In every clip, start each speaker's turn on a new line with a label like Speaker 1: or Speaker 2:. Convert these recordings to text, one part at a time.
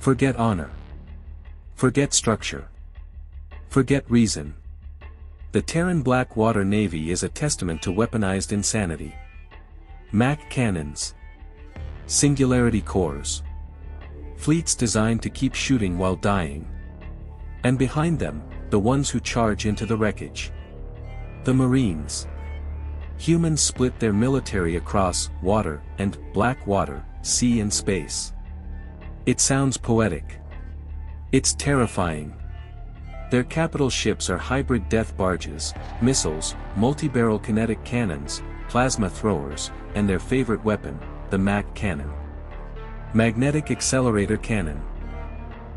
Speaker 1: Forget honor. Forget structure. Forget reason. The Terran Black Water Navy is a testament to weaponized insanity. Mac cannons. Singularity cores. Fleets designed to keep shooting while dying. And behind them, the ones who charge into the wreckage. The Marines. Humans split their military across water and black water, sea and space. It sounds poetic. It's terrifying. Their capital ships are hybrid death barges, missiles, multi-barrel kinetic cannons, plasma throwers, and their favorite weapon, the Mac cannon. Magnetic accelerator cannon.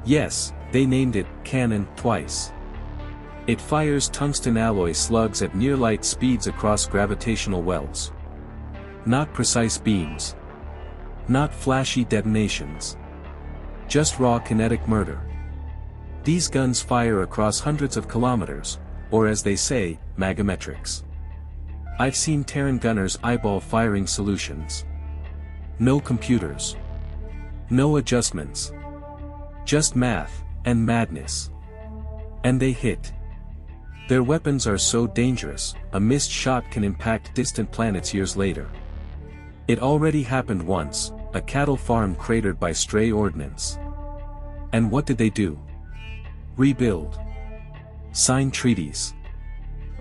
Speaker 1: Yes, they named it cannon twice. It fires tungsten alloy slugs at near-light speeds across gravitational wells. Not precise beams. Not flashy detonations. Just raw kinetic murder. These guns fire across hundreds of kilometers, or as they say, magometrics. I've seen Terran gunners eyeball firing solutions. No computers. No adjustments. Just math, and madness. And they hit. Their weapons are so dangerous, a missed shot can impact distant planets years later. It already happened once, a cattle farm cratered by stray ordnance. And what did they do? Rebuild. Sign treaties.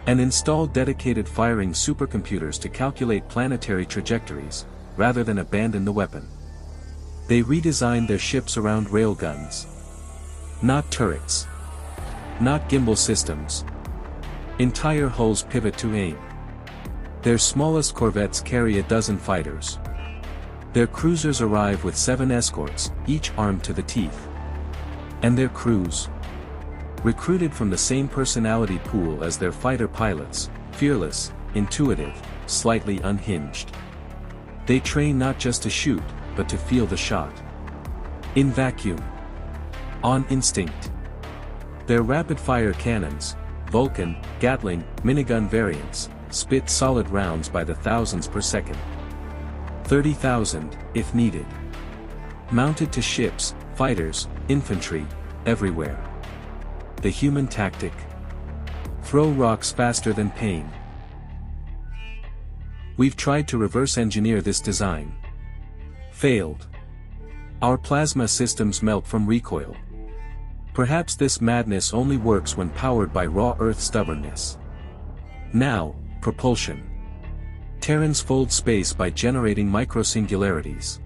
Speaker 1: And install dedicated firing supercomputers to calculate planetary trajectories, rather than abandon the weapon. They redesigned their ships around railguns. Not turrets. Not gimbal systems. Entire hulls pivot to aim. Their smallest corvettes carry a dozen fighters. Their cruisers arrive with 7 escorts, each armed to the teeth. And their crews? Recruited from the same personality pool as their fighter pilots, fearless, intuitive, slightly unhinged. They train not just to shoot, but to feel the shot. In vacuum. On instinct. Their rapid-fire cannons, Vulcan, Gatling, minigun variants, spit solid rounds by the thousands per second. 30,000, if needed. Mounted to ships, fighters, infantry, everywhere. The human tactic. Throw rocks faster than pain. We've tried to reverse engineer this design. Failed. Our plasma systems melt from recoil. Perhaps this madness only works when powered by raw Earth stubbornness. Now, propulsion. Terrans fold space by generating microsingularities.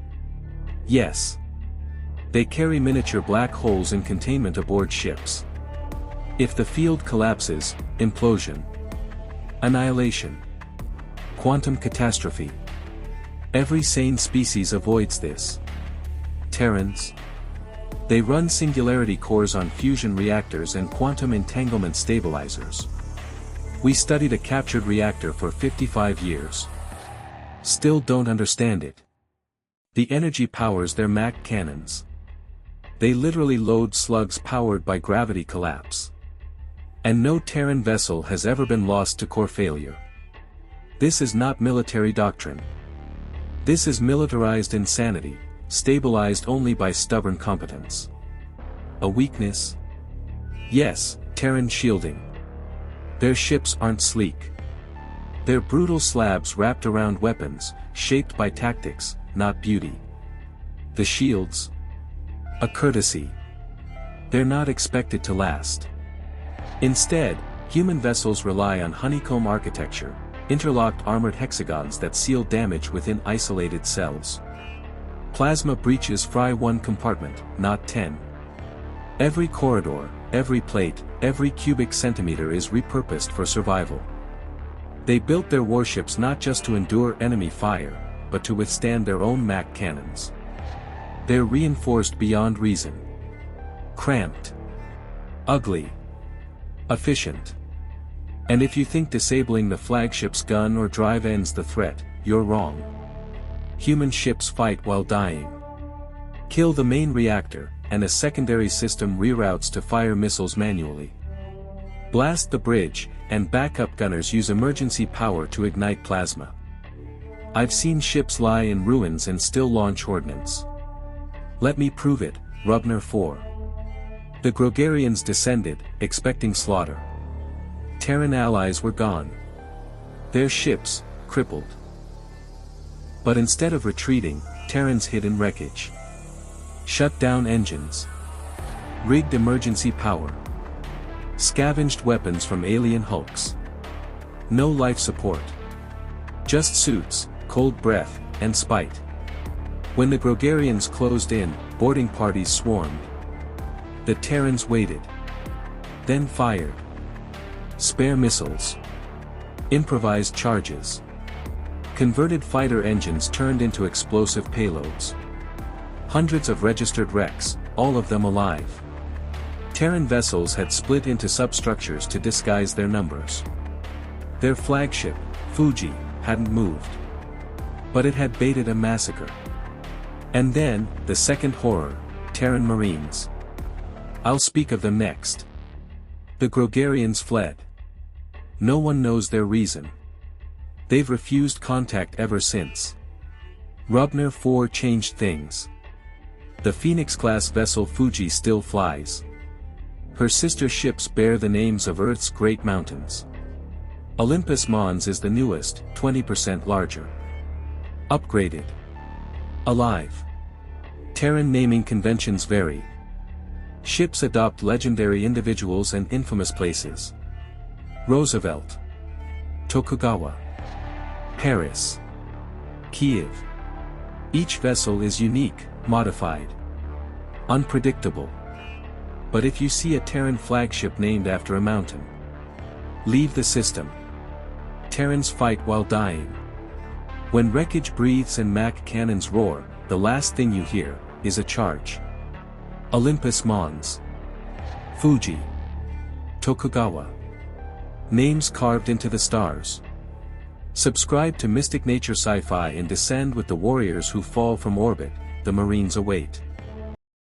Speaker 1: Yes. They carry miniature black holes in containment aboard ships. If the field collapses, implosion. Annihilation. Quantum catastrophe. Every sane species avoids this. Terrans? They run singularity cores on fusion reactors and quantum entanglement stabilizers. We studied a captured reactor for 55 years. Still don't understand it. The energy powers their Mac cannons. They literally load slugs powered by gravity collapse. And no Terran vessel has ever been lost to core failure. This is not military doctrine. This is militarized insanity, stabilized only by stubborn competence. A weakness? Yes, Terran shielding. Their ships aren't sleek. They're brutal slabs wrapped around weapons, shaped by tactics, not beauty. The shields? A courtesy. They're not expected to last. Instead, human vessels rely on honeycomb architecture, interlocked armored hexagons that seal damage within isolated cells. Plasma breaches fry one compartment, not 10. Every corridor, every plate, every cubic centimeter is repurposed for survival. They built their warships not just to endure enemy fire, but to withstand their own Mac cannons. They're reinforced beyond reason. Cramped. Ugly. Efficient. And if you think disabling the flagship's gun or drive ends the threat, you're wrong. Human ships fight while dying. Kill the main reactor, and a secondary system reroutes to fire missiles manually. Blast the bridge, and backup gunners use emergency power to ignite plasma. I've seen ships lie in ruins and still launch ordnance. Let me prove it, Rubnar IV. The Grogarians descended, expecting slaughter. Terran allies were gone. Their ships, crippled. But instead of retreating, Terrans hid in wreckage. Shut down engines. Rigged emergency power. Scavenged weapons from alien hulks. No life support. Just suits, cold breath, and spite. When the Grogarians closed in, boarding parties swarmed. The Terrans waited. Then fired. Spare missiles. Improvised charges. Converted fighter engines turned into explosive payloads. Hundreds of registered wrecks, all of them alive. Terran vessels had split into substructures to disguise their numbers. Their flagship, Fuji, hadn't moved. But it had baited a massacre. And then, the second horror, Terran Marines. I'll speak of them next. The Grogarians fled. No one knows their reason. They've refused contact ever since. Rubnar IV changed things. The Phoenix-class vessel Fuji still flies. Her sister ships bear the names of Earth's great mountains. Olympus Mons is the newest, 20% larger. Upgraded. Alive. Terran naming conventions vary. Ships adopt legendary individuals and infamous places. Roosevelt. Tokugawa. Paris. Kiev. Each vessel is unique, modified. Unpredictable. But if you see a Terran flagship named after a mountain, leave the system. Terrans fight while dying. When Wreckage breathes and Mac cannons roar, the last thing you hear is a charge. Olympus Mons. Fuji. Tokugawa. Names carved into the stars. Subscribe to Mystic Nature Sci-Fi and descend with the warriors who fall from orbit, the Marines await.